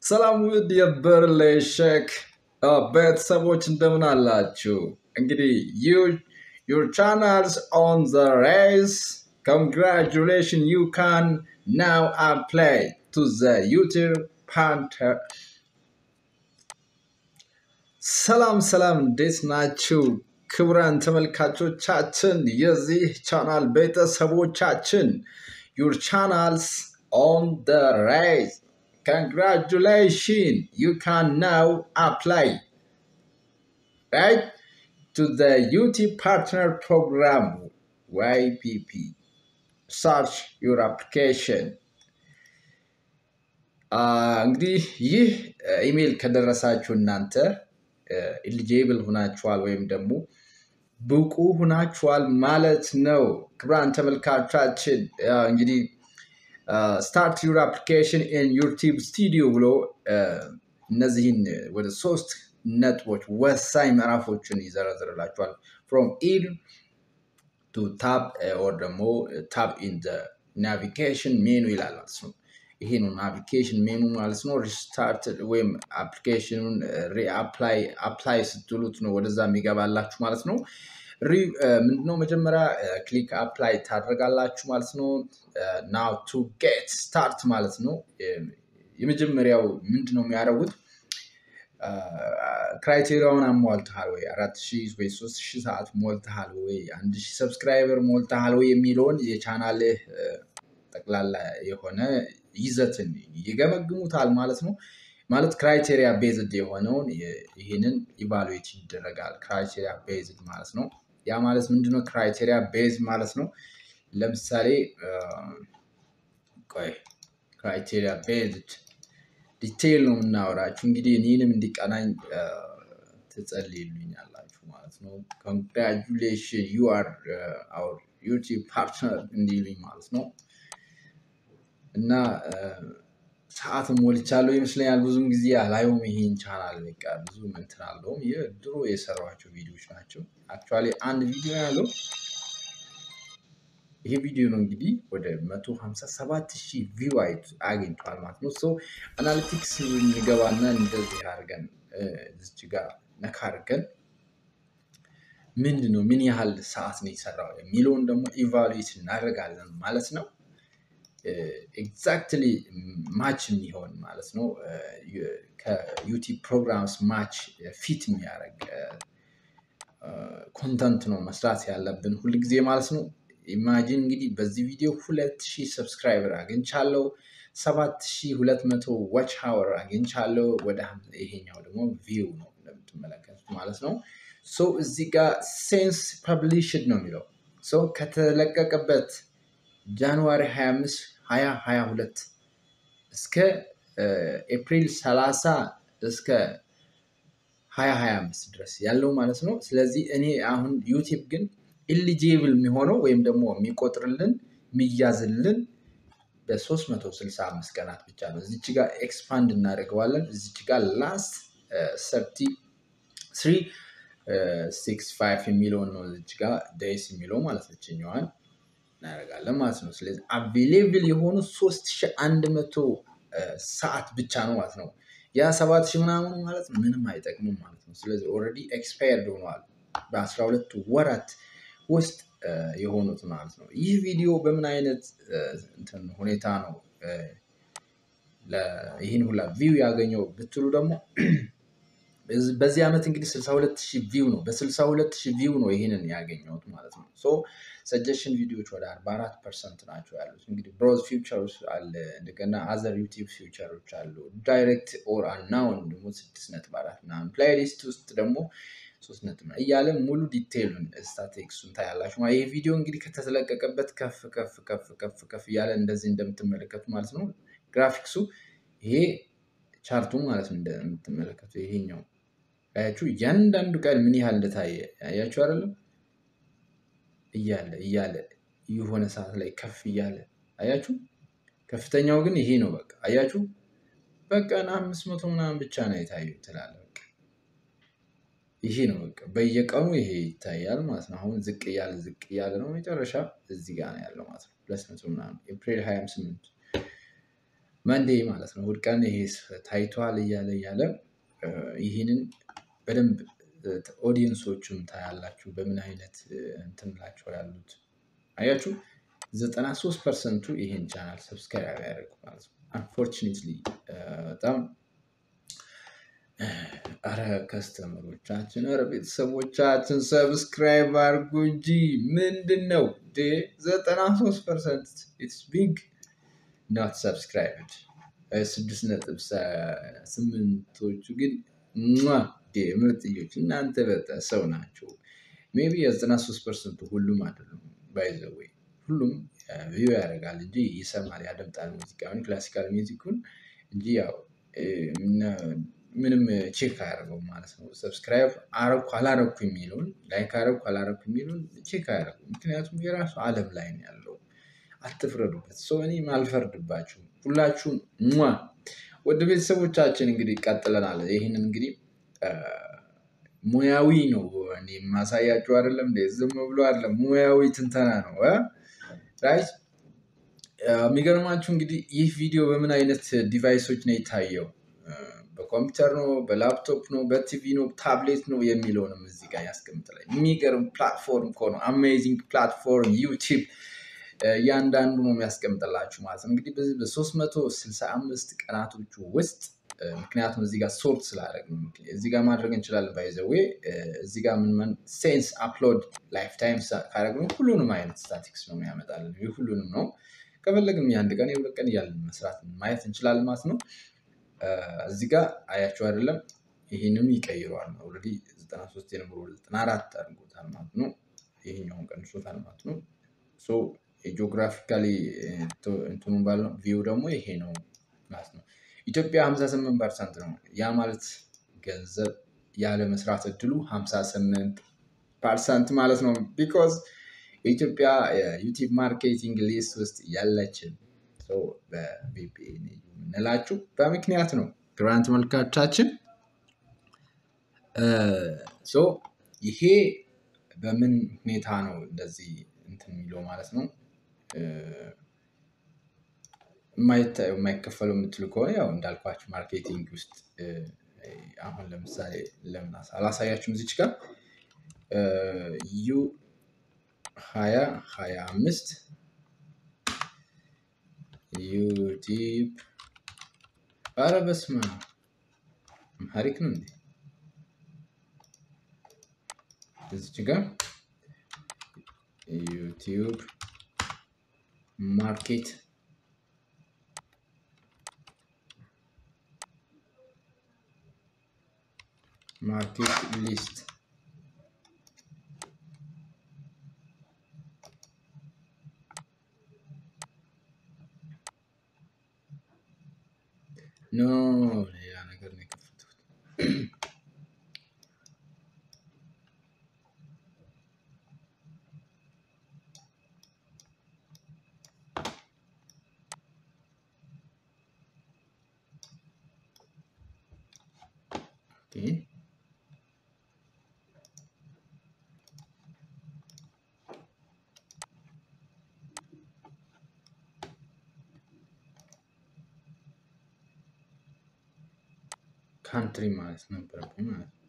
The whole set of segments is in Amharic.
ሰላም ውድ የበርሌ ሼክ ቤተሰቦች እንደምን አላችሁ? እንግዲህ your channel's on the race. Congratulations, you can now apply to the YouTube partner. ሰላም እንዴት ናችሁ? ክቡራን ተመልካቾቻችን የዚህ ቻናል ቤተሰቦቻችን your channel's on the race. Congratulations, you can now apply right to the YouTube Partner Program YPP. Search your application. እንግዲህ ይህ ኢሜል ከደረሳችሁ እናንተ ኤሊጂብል ሆናችኋል ወይም ደግሞ ብቁ ሆናችኋል ማለት ነው። ክቡራን ተመልካቾቻችን እንግዲህ start your application in YouTube Studio ብሎ እነዚህን ወደ 3 ነጥቦች ወሳኝ ምዕራፎችን ይዘረዝርላችኋል from in to tap or ደግሞ tap in the navigation menu ይላል ማለት ነው። ይሄ ነው navigation menu ማለት ነው። restart ወይም applicationን reapply ስትሉት ነው ወደዛ የሚገባላችሁ ማለት ነው። ምንድነው መጀመሪያ ክሊክ አፕላይ ታደርጋላችሁ ማለት ነው። now to get start ማለት ነው። የመጀመሪያው ምንድነው የሚያደርጉት ክራይቴሪያውን አሟልተሃል ወይ 4000 ወይ 3000 ሰዓት ሞልተሃል ወይ 1000 ሰብስክራይበር ሞልተሃል ወይ የሚለውን የቻናልህ ጠቅላላ የሆነ ይዘትን ይገመግሙታል ማለት ነው። ማለት ክራይቴሪያ ቤዝድ የሆነውን ይሄንን ኢቫሉዌት ይደረጋል ክራይቴሪያ ቤዝድ ማለት ነው። ያ ማለት ምንድነው ክራይቴሪያ ቤዝ ማለት ነው? ለምሳሌ ክራይቴሪያ ቤዝድ ዲቴይል ነው የምናወራችሁ እንግዲህ እኔንም እንዲቀናኝ ትጸልዩልኛላችሁ ማለት ነው። Congratulations, you are our YouTube partner እንዲሉኝ ማለት ነው። እና ሰዓት ሞልቻለሁ ይመስለኛል ብዙም ጊዜ አላየውም ይሄን ቻናል በቃ ብዙ እንትን አለው የድሮ የሰራኋቸው ቪዲዮዎች ናቸው። አክቹአሊ አንድ ቪዲዮ ያለው ይሄ ቪዲዮ ነው እንግዲህ ወደ 157000 ቪው አግኝቷል ማለት ነው። ሶ አናሊቲክስ እንገባና እንደዚህ አድርገን እዚች ጋር ነካ አድርገን ምንድነው ምን ያህል ሰዓት ነው የሰራው የሚለውን ደግሞ ኢቫሉዌት እናደርጋለን ማለት ነው። ኤግዛክትሊ ማች የሚሆን ማለት ነው ከዩቲዩብ ፕሮግራምስ ማች ፊት የሚያደርግ ኮንተንት ነው መስራት ያለብን ሁሉ ጊዜ ማለት ነው። ኢማጂን እንግዲህ በዚህ ቪዲዮ 2000 ሰብስክራይበር አግኝቻለሁ 7200 ዋች አወር አግኝቻለሁ ወደ ይሄኛው ደግሞ ቪው ነው እንደምትመለከቱት ማለት ነው። ሶ እዚህ ጋር ሴንስ ፐብሊሽድ ነው የሚለው ሶ ከተለቀቀበት ጃንዋሪ 25 2022 እስከ ኤፕሪል 30 እስከ 2025 ድረስ ያለው ማለት ነው። ስለዚህ እኔ አሁን ዩቲዩብ ግን ኤሊጂብል የሚሆነው ወይም ደግሞ የሚቆጥርልን የሚያዝልን በ365 ቀናት ብቻ ነው። እዚች ጋር ኤክስፓንድ እናደርገዋለን። እዚች ጋር ላስት 3365 የሚለውን ነው እዚች ጋር ዴይስ የሚለው ማለት ነው እኛዋን እናደርጋለን ማለት ነው። ስለዚህ አቬሌብል የሆኑ 3100 ሰዓት ብቻ ነው ማለት ነው። ያ 7000 ምናምን ማለት ምንም አይጠቅምም ማለት ነው። ስለዚህ ኦልሬዲ ኤክስፓየርድ ሆኗል በ12 ወራት ውስጥ የሆኑት ማለት ነው። ይህ ቪዲዮ በምን አይነት ሁኔታ ነው ይሄን ሁላ ቪው ያገኘው ብትሉ ደግሞ በዚህ አመት እንግዲህ 62000 ቪው ነው በ62000 ቪው ነው ይሄንን ያገኘሁት ማለት ነው። ሶ ሰጀሽን ቪዲዮዎች ወደ 44% ናቸው ያሉት እንግዲህ ብሮዝ ፊውቸርስ አለ እንደገና አዘር ዩቲዩብ ፊውቸሮች አሉ ዳይሬክት ኦር አናውን ደግሞ 6.4 ምናምን ፕሌይሊስት ውስጥ ደግሞ 3 እያለ ሙሉ ዲቴይሉን ስታቲስቲክሱን ታያላችሁ ማለት ይሄ ቪዲዮ እንግዲህ ከተለቀቀበት ከፍ እያለ እንደዚህ እንደምትመለከቱ ማለት ነው። ግራፊክሱ ይሄ ቻርቱ ማለት ነው እንደምትመለከቱ ይሄኛው አያችሁ እያንዳንዱ ቀን ምን ያህል እንደታየ አያችሁ አይደለም እያለ የሆነ ሰዓት ላይ ከፍ እያለ አያችሁ ከፍተኛው ግን ይሄ ነው በቃ አያችሁ በቀን 500 ምናምን ብቻ ነው የታየው ትላለህ በቃ ይሄ ነው በቃ በየቀኑ ይሄ ይታያል ማለት ነው። አሁን ዝቅ እያለ ነው መጨረሻ እዚህ ጋር ነው ያለው ማለት ነው 200 ምናምን ኤፕሪል 28 መንዴ ማለት ነው እሑድ ቀን ይሄ ታይቷል እያለ ይህንን በደንብ ኦዲየንሶቹም ታያላችሁ በምን አይነት እንትንላቸው ያሉት አያችሁ 93% ይሄን ቻናል ሰብስክራይብ ያደርጉ ማለት ነው። አንፎርቹኔትሊ በጣም አረ ከስተመሮቻችን አረ ቤተሰቦቻችን ሰብስክራይብ አድርጉ እንጂ ምንድነው 93% it's big not subscribed 6.8ቶቹ ግን ምርጥዮች እናንተ በጣም ሰው ናቸው። ሜቢ 93% ሁሉም አይደሉም ባይ ዘ ዌይ ሁሉም ቪው ያደርጋል እንጂ ይሰማል ያደምጣል ሙዚቃውን ክላሲካል ሚውዚኩን እንጂ ያው ምንም ቼክ አያደርገውም ማለት ነው። ሰብስክራይብ አረኩ አላረኩ የሚለውን ላይክ አረኩ አላረኩ የሚለውን ቼክ አያደርጉም። ምክንያቱም የራሱ ዓለም ላይ ነው ያለው። አትፍረዱበት። እኔም አልፈርድባችሁም። ሁላችሁም ወደ ቤተሰቦቻችን እንግዲህ ቀጥለናል። ይህንን እንግዲህ ሙያዊ ነው እኔ ማሳያችሁ አይደለም ዝም ብሎ አይደለም ሙያዊ ትንተና ነው ራይት። የሚገርማችሁ እንግዲህ ይህ ቪዲዮ በምን አይነት ዲቫይሶች ነው የታየው? በኮምፒውተር ነው፣ በላፕቶፕ ነው፣ በቲቪ ነው፣ ታብሌት ነው የሚለውንም እዚህ ጋር ያስቀምጥልኝ። የሚገርም ፕላትፎርም እኮ ነው። አሜዚንግ ፕላትፎርም ዩቲዩብ እያንዳንዱ ነው የሚያስቀምጥላችሁ ማለት ነው። እንግዲህ በዚህ በ365 ቀናቶቹ ውስጥ ምክንያቱም እዚህ ጋር ሶርት ስላደረግ ነው እዚህ ጋር ማድረግ እንችላለን። ባይ ዘ ዌይ እዚህ ጋር ምን ሴንስ አፕሎድ ላይፍ ታይም ካደረግነው ሁሉንም አይነት ስታቲክስ ነው የሚያመጣልን። ሁሉንም ነው ከፈለግን የአንድ ቀን የሁለት ቀን እያልን መስራት ማየት እንችላለን ማለት ነው። እዚህ ጋር አያችሁ አይደለም ይሄንም ይቀይረዋል ነው ኦሬዲ 93 የነበረው 94 አድርጎታል ማለት ነው። ይሄኛውን ቀንሶታል ማለት ነው። ሶ ጂኦግራፊካሊ እንትኑን ባለው ቪው ደግሞ ይሄ ነው ማለት ነው። ኢትዮጵያ 58% ነው። ያ ማለት ገንዘብ ያለ መስራት እድሉ 58% ማለት ነው። ቢኮዝ ኢትዮጵያ ዩቲዩብ ማርኬቲንግ ሊስት ውስጥ ያለችን በቪፒኤን የምንላችሁ በምክንያት ነው። ክቡራን ተመልካቾቻችን ይሄ በምን ሁኔታ ነው እንደዚህ እንትን የሚለው ማለት ነው። የማይከፈለው የምትሉ ከሆነ ያው እንዳልኳችሁ ማርኬቲንግ ውስጥ አሁን ለምሳሌ ለምን አላሳያችሁም? እዚች ጋር U2025 ዩቲዩብ ኧረ በስመ አብ አሪፍ ነው እንዴ! እዚች ጋር ዩቲዩብ ማርኬት ሊስት ኖ ሌላ ነገር ነው የከፈቱት። ኦኬ ካንትሪ ማለት ነበረብኝ ማለት ነው።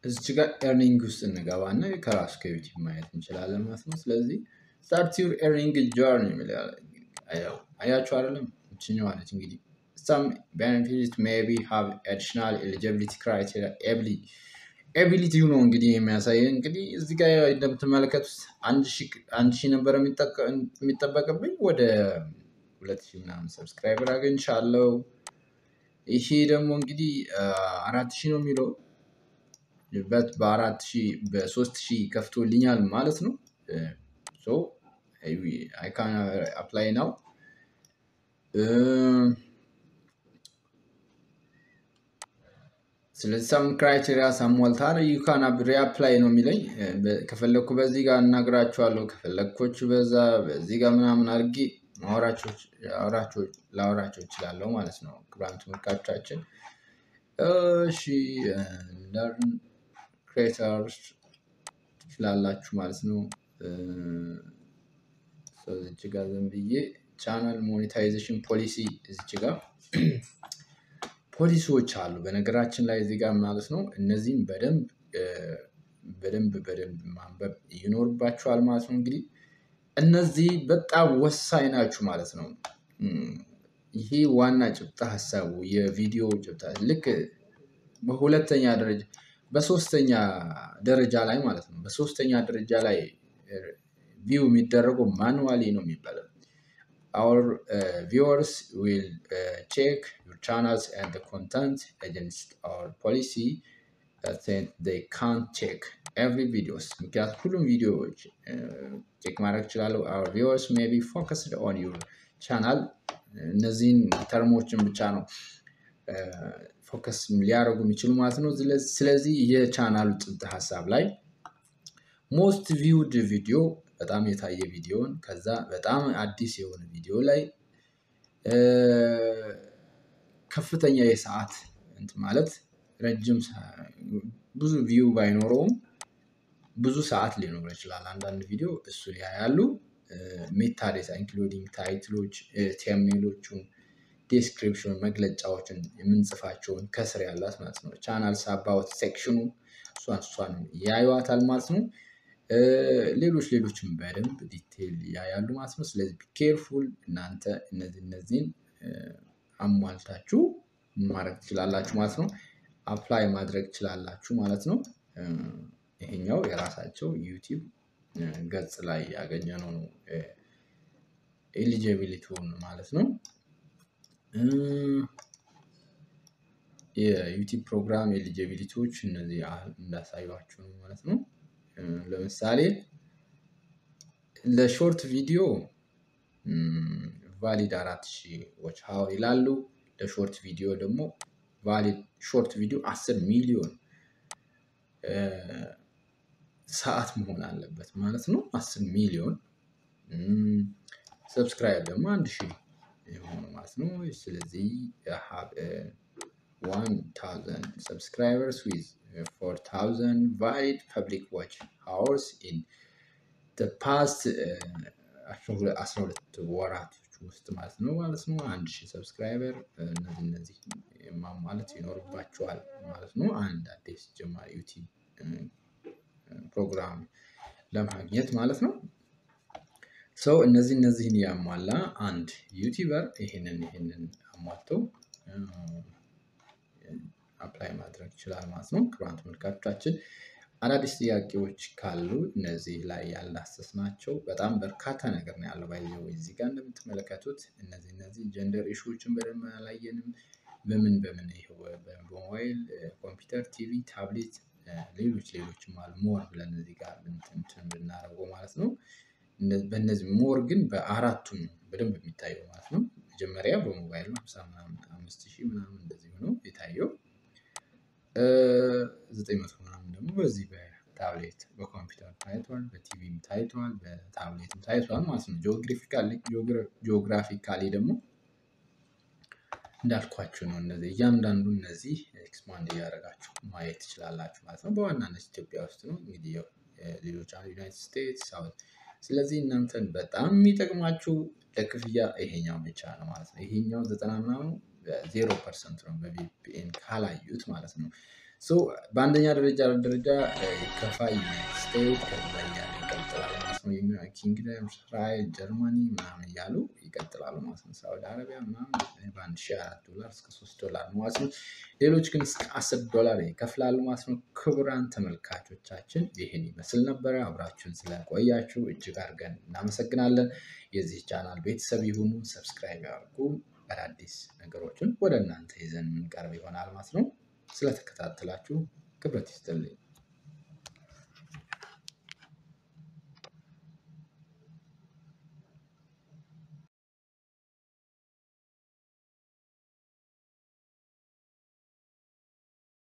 እዚች ጋር ኤርኒንግ ውስጥ እንገባና ከራሱ ከዩቲዩብ ማየት እንችላለን ማለት ነው። ስለዚህ ስታርት ዩር ኤርኒንግ ጆርኒ ይላል። አያችሁ አይደለም እችኛዋ ነች እንግዲህ some benefits maybe have additional eligibility criteria ability ነው እንግዲህ የሚያሳየን። እንግዲህ እዚህ ጋር እንደምትመለከቱት 1000 ነበር የሚጠበቅብኝ ወደ 2000 ምናምን ሰብስክራይበር አግኝቻለሁ። ይሄ ደግሞ እንግዲህ 4000 ነው የሚለው በ4000 በ3000 ከፍቶልኛል ማለት ነው። so I can apply now ስለዚህ some criteria ሳሟልታል you can reapply ነው የሚለኝ ከፈለኩ በዚህ ጋር እናግራችኋለሁ ከፈለኩች በዚህ ጋር ምናምን አድርጌ ላወራቸው እችላለሁ ማለት ነው ክቡራን ተመልካቾቻችን እሺ learn creators ትችላላችሁ ማለት ነው እዚህ ጋር ዝም ብዬ ቻናል ሞኔታይዜሽን ፖሊሲ እዚህ ጋር ፖሊሲዎች አሉ በነገራችን ላይ እዚህ ጋር ማለት ነው እነዚህን በደንብ ማንበብ ይኖርባችኋል ማለት ነው እንግዲህ እነዚህ በጣም ወሳኝ ናችሁ ማለት ነው ይሄ ዋና ጭብጥ ሐሳቡ የቪዲዮ ጭብጥ ልክ በሁለተኛ ደረጃ በሶስተኛ ደረጃ ላይ ማለት ነው በሶስተኛ ደረጃ ላይ ቪው የሚደረገው ማኑዋሊ ነው የሚባለው our viewers will check your channels and the content against our policy that they can't check every videos ምክንያቱም ሁሉም ቪዲዮዎች ቼክ ማድረግ ይችላሉ our viewers may be focused on your channel እነዚህን ተርሞችን ብቻ ነው ፎከስ ሊያደርጉ የሚችሉ ማለት ነው ስለዚህ የቻናሉ ጭብጥ ሐሳብ ላይ most viewed video በጣም የታየ ቪዲዮን ከዛ በጣም አዲስ የሆነ ቪዲዮ ላይ ከፍተኛ የሰዓት ማለት ረጅም ብዙ ቪው ባይኖረውም ብዙ ሰዓት ሊኖር ይችላል አንዳንድ ቪዲዮ እሱ ያያሉ ሜታ ዴታ ኢንክሉዲንግ ታይትሎች ቴምኔሎቹን ዲስክሪፕሽን መግለጫዎችን የምንጽፋቸውን ከስር ያላት ማለት ነው ቻናልስ አባውት ሴክሽኑ እሷን ያዩዋታል ማለት ነው ሌሎችም በደንብ ዲቴል ያያሉ ማለት ነው ስለዚህ ኬርፉል እናንተ እነዚህን አሟልታችሁ ማድረግ ትችላላችሁ ማለት ነው አፕላይ ማድረግ ትችላላችሁ ማለት ነው ይሄኛው የራሳቸው ዩቲዩብ ገጽ ላይ ያገኘነው ነው ኤሊጂቢሊቲውን ማለት ነው የዩቲዩብ ፕሮግራም ኤሊጂቢሊቲዎች እነዚህ እንዳሳያችሁ ነው ማለት ነው ለምሳሌ ለሾርት ቪዲዮ ቫሊድ 4000 watch hour ይላሉ ለሾርት ቪዲዮ ደግሞ ቫሊድ ሾርት ቪዲዮ 10 ሚሊዮን ሰዓት መሆን አለበት ማለት ነው 10 ሚሊዮን ሰብስክራይብ ደግሞ 1000 ይሆን ማለት ነው ስለዚህ have 1000 subscribers with 4000 valid public watch hours in the past 12 ወራቶች ውስጥ ማለት ነው 1000 ሰብስክራይበር እነዚህ ማለት ይኖርባቸዋል ማለት ነው አንድ አዲስ ጀማሪ ዩቲዩብ ፕሮግራም ለማግኘት ማለት ነው ሶ እነዚህን ያሟላ አንድ ዩቲዩበር ይሄንን አሟልቶ አፕላይ ማድረግ ይችላል ማለት ነው ክቡራን ተመልካቾቻችን አዳዲስ ጥያቄዎች ካሉ እነዚህ ላይ ያላሰስናቸው በጣም በርካታ ነገር ነው ያለው ባይዘው እዚህ ጋር እንደምትመለከቱት እነዚህ ጀንደር ኢሹዎችን በደንብ አላየንም በምን ይሄው በሞባይል ኮምፒውተር ቲቪ ታብሌት ሌሎችም አሉ ሞር ብለን እዚህ ጋር እንትን ብናረገው ማለት ነው በእነዚህ ሞር ግን በአራቱም በደንብ የሚታየው ማለት ነው መጀመሪያ በሞባይል 50,000 ምናምን እንደዚህ ነው የታየው 900 ምናምን ደግሞ በዚህ በታብሌት በኮምፒውተር ታይቷል በቲቪም ታይቷል በታብሌትም ታይቷል ማለት ነው ጂኦግራፊካሊ ደግሞ እንዳልኳችሁ ነው እያንዳንዱ እነዚህ ኤክስፓንድ ያደርጋችሁ ማየት ትችላላችሁ ማለት ነው በዋናነት ኢትዮጵያ ውስጥ ነው እንግዲህ ሌሎች ዩናይትድ ስቴትስ ሳውት ስለዚህ እናንተን በጣም የሚጠቅማችሁ ለክፍያ ይሄኛው ብቻ ነው ማለት ነው ይሄኛው 90 ምናምን 0% ነው በቪፒኤን ካላዩት ማለት ነው ሶ በአንደኛ ደረጃ ከፋይ ዩናይትድ ስቴትስ ከዛ ያለ ይቀጥላል ማለት ነው ኪንግደም እስራኤል ጀርመኒ ምናምን ያሉ ይቀጥላሉ ማለት ነው ሳውዲ አረቢያ ምናምን $1,400 እስከ $3 ማለት ነው ሌሎች ግን እስከ $10 ይከፍላሉ ማለት ነው ክቡራን ተመልካቾቻችን ይሄን ይመስል ነበር አብራችሁን ስለቆያችሁ እጅግ አድርገን እናመሰግናለን የዚህ ቻናል ቤተሰብ ይሁኑ ሰብስክራይብ ያድርጉ አዳዲስ ነገሮችን ወደ እናንተ ይዘን እንቀርብ ይሆናል ማለት ነው ስለተከታተላችሁ ክብረት ይስጥልኝ